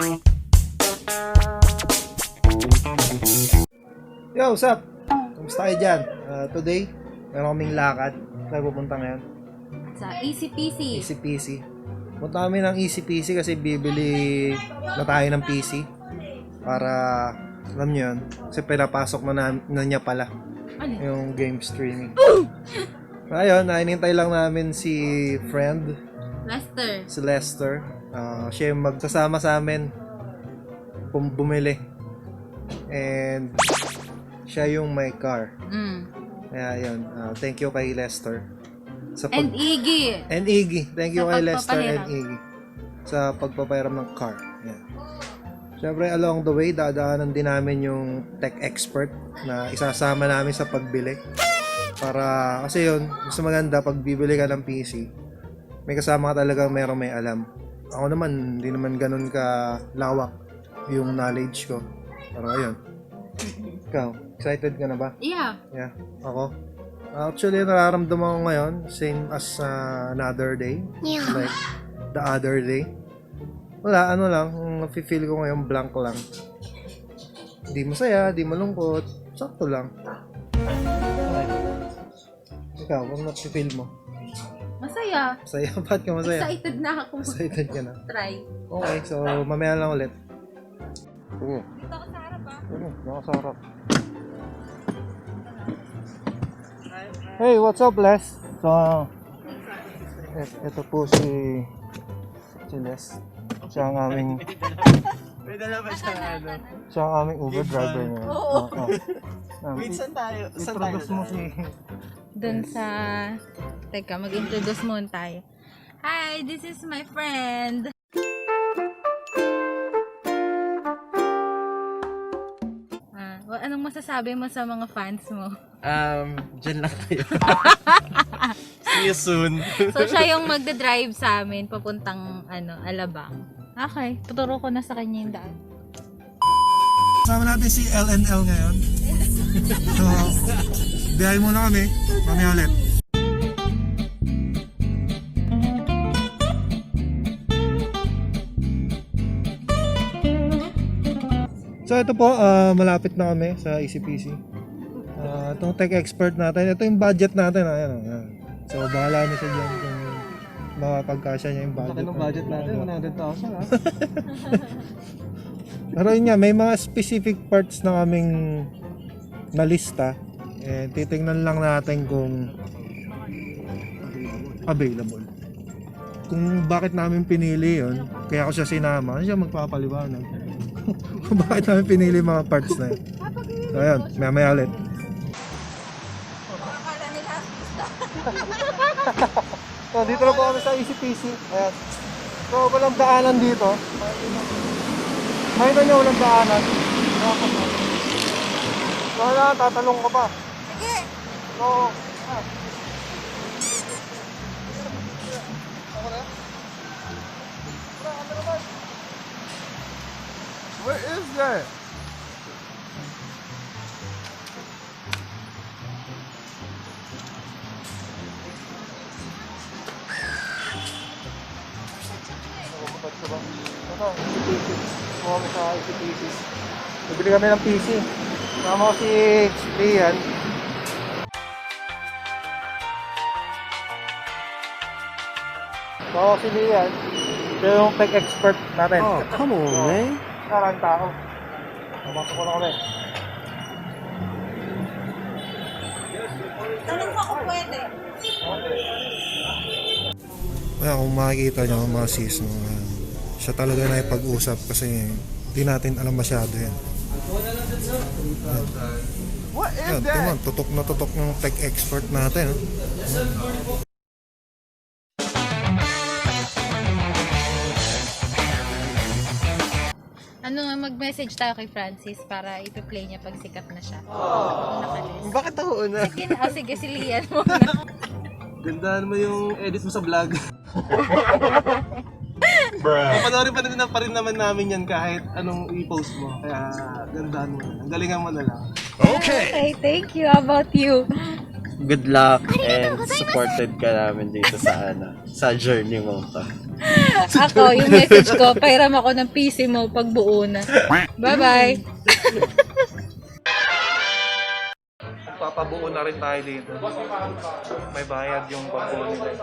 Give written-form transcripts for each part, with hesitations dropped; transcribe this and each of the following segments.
Yo, what's up? Kamusta kayo dyan? Today, meron kaming lakad. Tayo pupunta ngayon. Sa Easy Peasy. Easy PC. Punta kami ng Easy PC kasi bibili na tayo ng PC. Para, alam nyo yun, kasi pinapasok na niya pala Ano? yung game streaming. Ayun, nainintay lang namin si friend, Lester. si Lester. Siya yung magsasama sa amin bumili. And siya yung may car. Kaya yun, thank you kay Lester. And Iggy. And Iggy. Thank you Sa kay Lester and pagpapahiram. Iggy sa pagpapahiram ng car. Yan. Siyempre, along the way, dadaanan din namin yung tech expert na isasama namin sa pagbili. Para, kasi yun, mas maganda pag bibili ka ng PC, may kasama ka talaga merong may alam. Ako naman, hindi naman ganun ka lawak yung knowledge ko. Pero ayun. Ikaw, excited ka na ba? Yeah. Yeah, ako. Actually, nararamdaman ko ngayon, same as another day. Like, the other day. Wala, ano lang, feel ko ngayon blank lang. Di masaya, di malungkot, sakto lang. Ikaw, kung feel mo? Masaya. Masaya, ba't ka masaya? Excited na ako. Excited ka na. Try. Okay, so mamaya lang ulit. Oo. Dito ako sa harap ah. Oo, nakasarap. Hey, what's up, Les? So, ito po si Les. Siya ang aming May dala ba siya ano? siya ang aming Uber driver ngayon. Oo. Wait, saan tayo? Saan tayo? Introduce mo si... Dun sa... Teka, mag-introduce muna tayo. Hi, this is my friend. Anong masasabi mo sa mga fans mo? Dyan lang kayo. See you soon. So, siya yung magdadrive sa amin papuntang Alabang. Okay, tuturo ko na sa kanya yung daan. Kasama natin si LNL ngayon. So, biyahe muna kami. Mamaya ulit. So ito po, malapit na kami sa ECPC. Itong tech expert natin, ito yung budget natin. Ayan, ayan. So bahala na siya dyan kung makapagkasya niya yung budget. Laki ng budget natin, 100,000 ha? Pero yun nga, may mga specific parts na kaming nalista. Titingnan lang natin kung available. Kung bakit namin pinili yun, kaya ako siya sinama, siya magpapaliwanag. Kung bakit namin pinili yung mga parts na yun. So ayun, maya ulit. So dito na po kami sa ECPC. Ayan. So walang daanan dito. Makita nyo walang daanan. So wala, tatalong ka pa. Sige! So, Where is that? kami sa ECPC. Bibili kami ng PC. Kasama ko si Lian. So si Lian, siya yung tech expert natin. Oh, come on, man. Karang tao. Pumasok ko na kami. Tanong ko kung pwede. Kaya kung makikita nyo mga sis, siya talaga na ipag-usap kasi hindi natin alam masyado yan. What is Yan, that? tingnan, tutok na tutok ng tech expert natin. Ano nga, mag-message tayo kay Francis para ipi-play niya pag sikat na siya. Ako nakalis. Bakit ako una? Sige na, sige, si Lian mo. Gandaan mo yung edit mo sa vlog. Papanoorin pa rin naman namin yan kahit anong i-post mo. Kaya gandaan mo. Ang galingan mo na lang. Okay, thank you. How about you? Good luck and supported ka namin dito sa sa journey mo pa. Ako, yung message ko, pairam ako ng PC mo pag buo na. Bye-bye. Papabuo na rin tayo dito. May bayad yung pagbuo nila.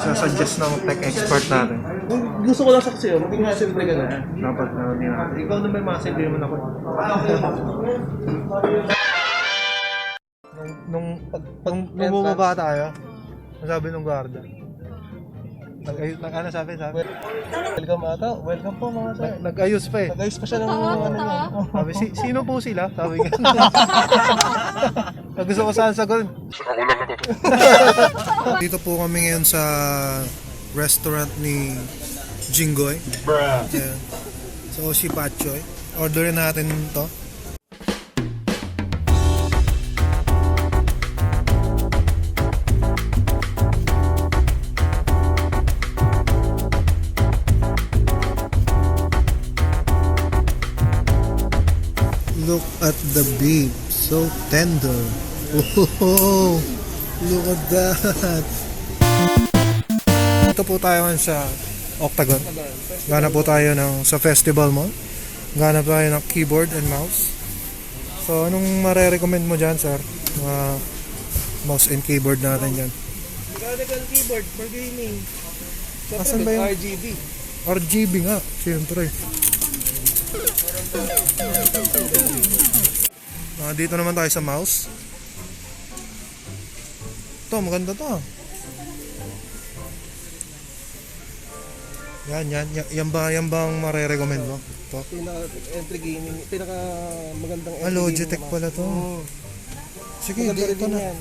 Sasuggest ng tech expert natin. Gusto ko lang sa kasi, maging hassle ka na. Dapat na din natin. Ikaw na may masig, di naman ako. Nung bumaba tayo, sabi nung guarda. Ano sabi? Welcome ata. Welcome po mga sir. Nag-ayos pa eh. Nag-ayos pa siya ng ano niya. Sabi, sino po sila? Sabi nga. Gusto ko saan sagot. Ako lang ako. Dito po kami ngayon sa restaurant ni Jingoy. Ayan. Sa Oshipachoy. Orderin natin to. Look at the beef, so tender. Oh, look at that. Ito po tayo ngayon sa Octagon. Gana po tayo sa Festival Mall. Gana tayo ng keyboard and mouse. So, anong marerecommend mo dyan, sir? Mouse and keyboard natin dyan. Mechanical keyboard for gaming. Asan ba yung RGB? RGB nga, siyempre. Dito naman tayo sa mouse. Ito, maganda to. Yan bang marerecommend mo? Ito. Pinaka-entry gaming, pinaka-magandang entry Logitech gaming pala to. Sige, Maganda rin ito na. yan.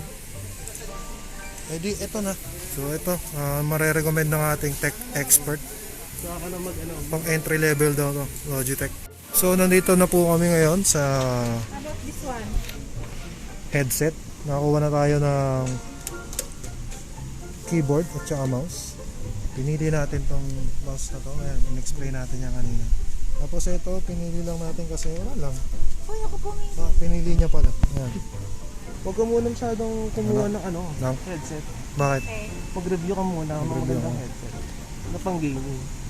Di, ito na. So, ito, marerecommend ng ating tech expert. Saka ka na mag-ano. Pang entry level daw to, Logitech. So, nandito na po kami ngayon sa How about this one? headset. Nakakuha na tayo ng keyboard at saka mouse. Pinili natin tong mouse na to. Ayan, in-explain natin yan kanina. Tapos ito, pinili lang natin kasi wala lang. Uy, ako pumili. Pinili niya pala. Ayan. Huwag ka muna masyadong kumuha ng Ng? headset. Bakit? Okay. Pag-review ka muna ng mga Mag-review magandang ako. headset. Na pang gaming.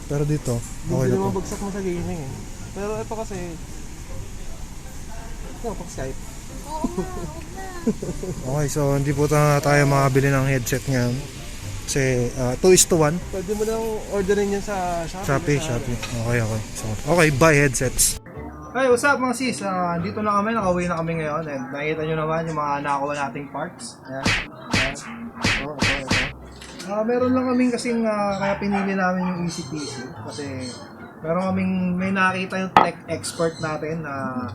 Pero dito, okay Hindi na naman to. bagsak mo sa gaming eh. Pero ito kasi, ito pang Skype. Oo nga, oo na. Okay, so hindi po tayo makabili ng headset ngayon. Kasi 2:1. Pwede mo nang orderin yan sa Shopee. Shopee. Okay. So, okay, buy headsets. Hey, what's up mga sis? Dito na kami, nakauwi na kami ngayon. And nakita nyo naman yung mga nakakuha nating parts. Ayan. Ito. Meron lang kaming kasing kaya pinili namin yung easy PC. Kasi may nakita yung tech expert natin na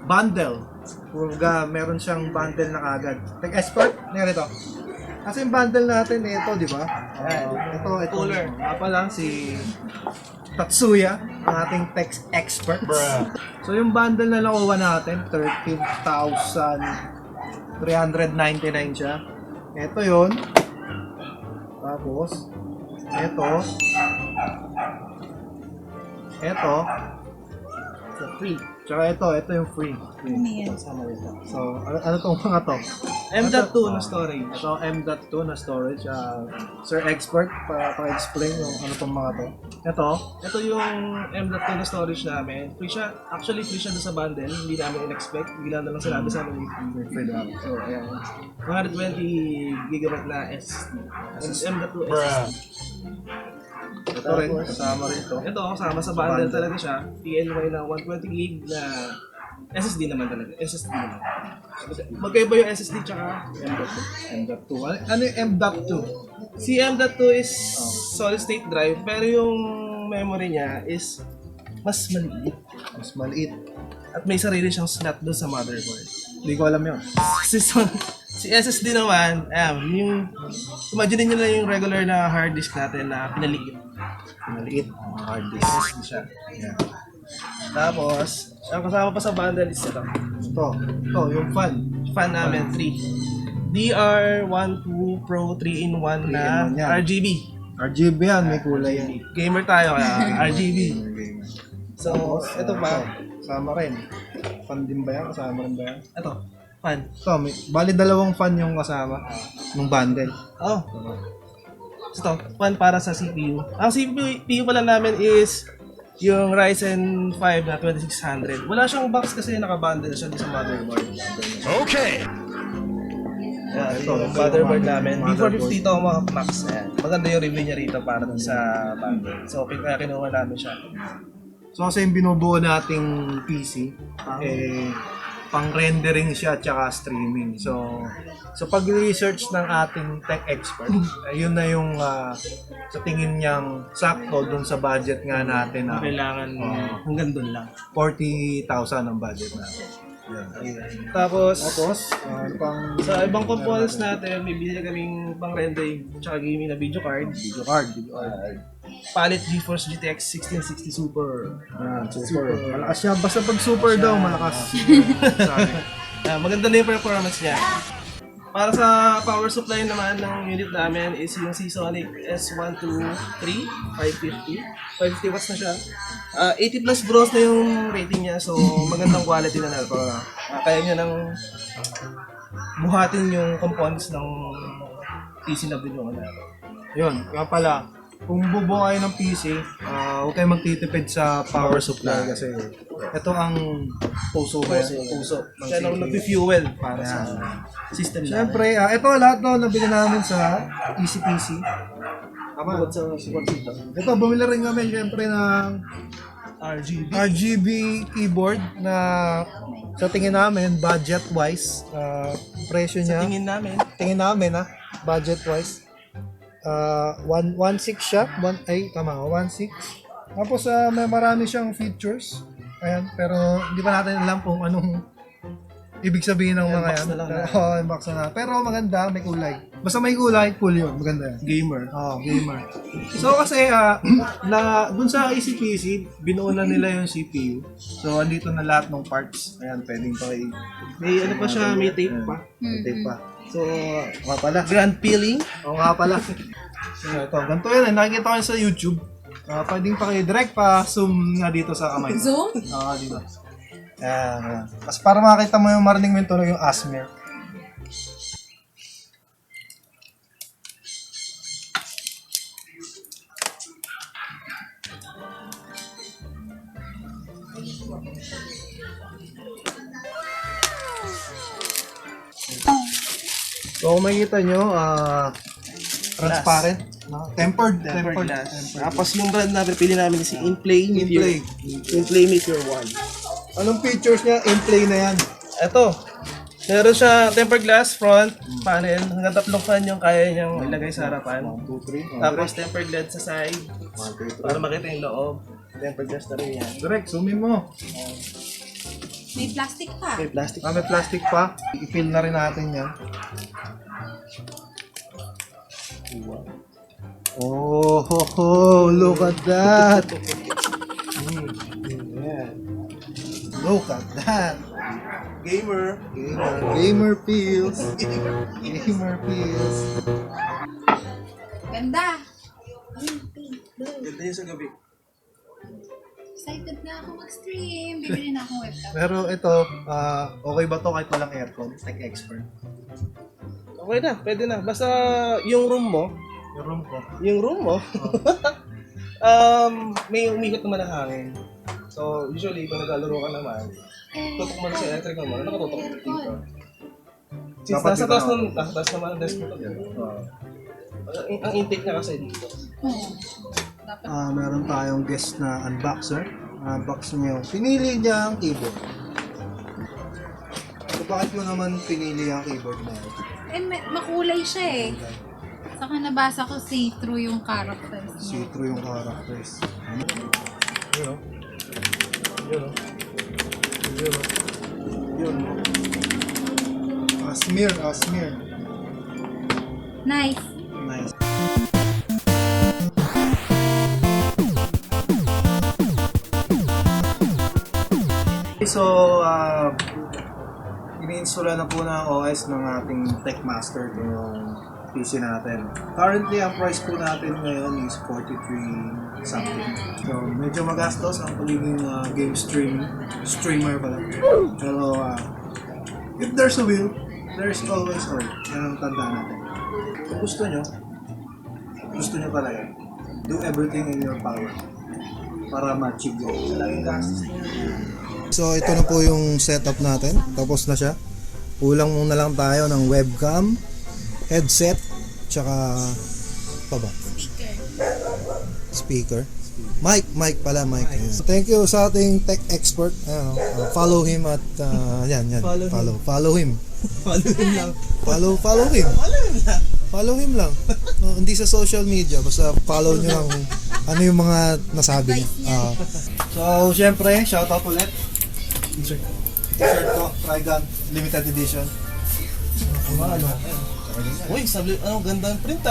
bundle. Kumbaga, meron siyang bundle na kagad. Tech expert, narito. Kasi yung bundle natin, ito, di ba? Ito. Cooler. Nga pala, si Tatsuya, ang ating tech expert. So, yung bundle na nakuha natin, 13,399 siya. Ito yun. Tapos, ito, so free. Tsaka ito yung free. Ano yan? Sama nito. So, ano tong mga to? M.2 na storage. Ito, M.2 na storage. Sir Expert, pa-explain yung ano tong mga to. Ito yung M.2 na storage namin. Free siya. Actually, free siya doon sa bundle. Hindi namin in-expect. Bigla na lang sinabi sa amin yung free daw. So, ayan. 120 GB na SSD. M.2 SSD. Ito rin, kasama rin to. Ito, kasama sa bundle talaga siya. PNY na 120 GB na SSD naman talaga. SSD naman. Magkaiba yung SSD tsaka M.2. Ano yung M.2? Si M.2 is solid state drive, pero yung memory niya is mas maliit. Mas maliit. At may sarili siyang slot doon sa motherboard. Hindi ko alam yun. Si SSD naman, imagine nyo na yung regular na hard disk natin na pinaliit. Maliit. Hard disk. SSD siya. Yeah. Tapos, ang kasama pa sa bundle is ito. Ito, yung fan. Fan namin, 3. DR12 Pro 3-in-1 na 3-in-1 yan. RGB. RGB yan, may kulay yan. Gamer tayo kaya RGB. So, ito pa. Kasama rin. Fan din ba yan? Kasama rin ba yan? Ito, fan. Ito, bali dalawang fan yung kasama ng bundle. Oh. Ito, fan para sa CPU. Ang CPU pala namin is yung Ryzen 5 na 2600. Wala siyang box kasi nakabundle siya sa motherboard. Okay. Yeah, ito, yung motherboard namin. B450 ito ang mga max. Ayan. Maganda yung review niya rito para dun sa bundle. So, kaya kinuha namin siya. So kasi yung binubuo nating PC, pang rendering siya at saka streaming. So pag-research ng ating tech expert, yun na yung sa tingin niyang sakto dun sa budget nga natin na Kailangan hanggang dun lang. 40,000 ang budget natin. Yan. Tapos, pang sa ibang components natin, may binili kaming pang rendering tsaka gaming na video card. video card. Palit GeForce GTX 1660 Super. Super. Malakas siya. Basta pag super daw, malakas. Sabi. Maganda na yung performance niya. Para sa power supply naman ng unit namin is yung Seasonic S123 550. 550 watts na siya. 80 plus bronze na yung rating niya, so magandang quality na nito. Kaya niya nang buhatin yung components ng PC na binuo natin. Yun, kaya pala, kung bubuo kayo ng PC, huwag kayo magtitipid sa power supply kasi ito ang puso ba yan? Puso ng Kaya nang CPU. nag-fuel para sa system natin. Siyempre, ito lahat na nabili namin sa Easy PC. Tama. Bukod sa support dito. Ito, bumili rin kami siyempre ng RGB keyboard na sa tingin namin, budget-wise, presyo niya. Tingin namin, Budget-wise. 1.6 siya. 1.6. Tapos may marami siyang features. Ayan, pero hindi pa natin alam kung anong ibig sabihin ng mga Unbox yan. na lang natin. Oo, unbox na. Pero maganda, may kulay. Basta may kulay, cool yun. Maganda yan. gamer. Gamer. So kasi dun sa ECPC, binuo na nila yung CPU. So andito na lahat ng parts. Ayan, pwedeng pa kayo. May ano pa siya, may tape pa. May tape pa. So, pala. Grand peeling. Oo nga pala. So, ito, ganito yan. Nakikita ko yun sa YouTube. Pwedeng pa kayo direct pa zoom nga dito sa kamay. Zoom? Oo, dito. Ayan. Kasi para makita mo yung marinig mo yung tunog yung ASMR. So kung makikita nyo, transparent. No? Tempered glass. Tapos yung brand na pili namin is si Inplay. Inplay. Inplay Meteor 1. Anong features niya? In-play na yan. Ito. Meron siya tempered glass front panel. Hanggang 3 fan yung kaya niyang ilagay sa harapan. 1, 2, 3. Tapos tempered LED sa side. Para makita yung loob. Tempered glass na rin yan. Direct, zoomin mo. May plastic pa. May plastic. May plastic pa. I-fill na rin natin yan. Oh, ho, ho, look at that. Look at that. Gamer. Gamer feels. Gamer feels. Ganda. Ganda yun sa gabi. Excited na ako mag-stream. Bibili na akong webcam. Pero ito, okay ba to kahit walang aircon? Tech expert. Okay na, pwede na. Basta yung room mo, Yung room ko. may umikot naman ng hangin. So, usually, kung naglalaro ka naman, tutok mo na sa electrical mo, nakatutok dito. Since Dapat nasa dito taas na. naman ang desk mo. Ang intake niya kasi dito. Dapat. Meron tayong guest na unboxer. Unbox niya yung pinili niya ang keyboard. So, bakit mo naman pinili ang keyboard na yun? Makulay siya eh. Saka nabasa ko see-through yung characters niya. See-through yung characters. Yun o. Yun o. Asmir. Nice. Nice. So, ini-install na po ng OS ng ating Tech Master yung PC natin. Currently, ang price po natin ngayon is 43 something. So, medyo magastos ang pagiging game streamer pala. Pero, if there's a will, there's always a way. Yan ang tandaan natin. Kung gusto nyo talaga, do everything in your power para ma-achieve yun. So, ito na po yung setup natin. Tapos na siya. Kulang muna lang tayo ng webcam, headset, tsaka pa ba? Speaker. Mic pala. So, thank you sa ating tech expert. Follow him at yan. Follow him. Follow him lang. Hindi sa social media, basta follow nyo lang ano yung mga nasabi niya. So, syempre, shoutout ulit. T-shirt ko, Trigun, limited edition. Uy, ganda ang print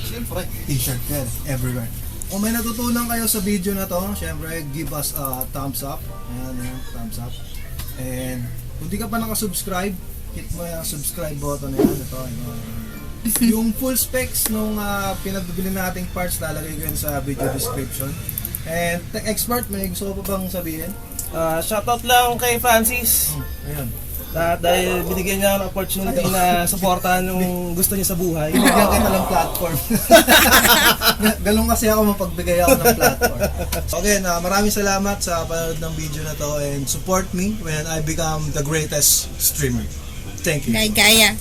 Siyempre, t-shirt yan, everywhere. Kung may natutunan kayo sa video na to, syempre, give us a thumbs up. Ayan, thumbs up. And kung di ka pa nakasubscribe, hit mo yung subscribe button na yan. Ito. Yung full specs nung pinagbibili nating parts, lalagay ko yun sa video description. And tech expert, may gusto ko pa bang sabihin? Shoutout lang kay Francis. Ayan. Dahil binigyan niya ng opportunity na supportahan yung gusto niya sa buhay. Binigyan kita ng platform. Galong kasi ako mapagbigay ako ng platform. So again, maraming salamat sa panonood ng video na to and support me when I become the greatest streamer. Thank you. Gaya.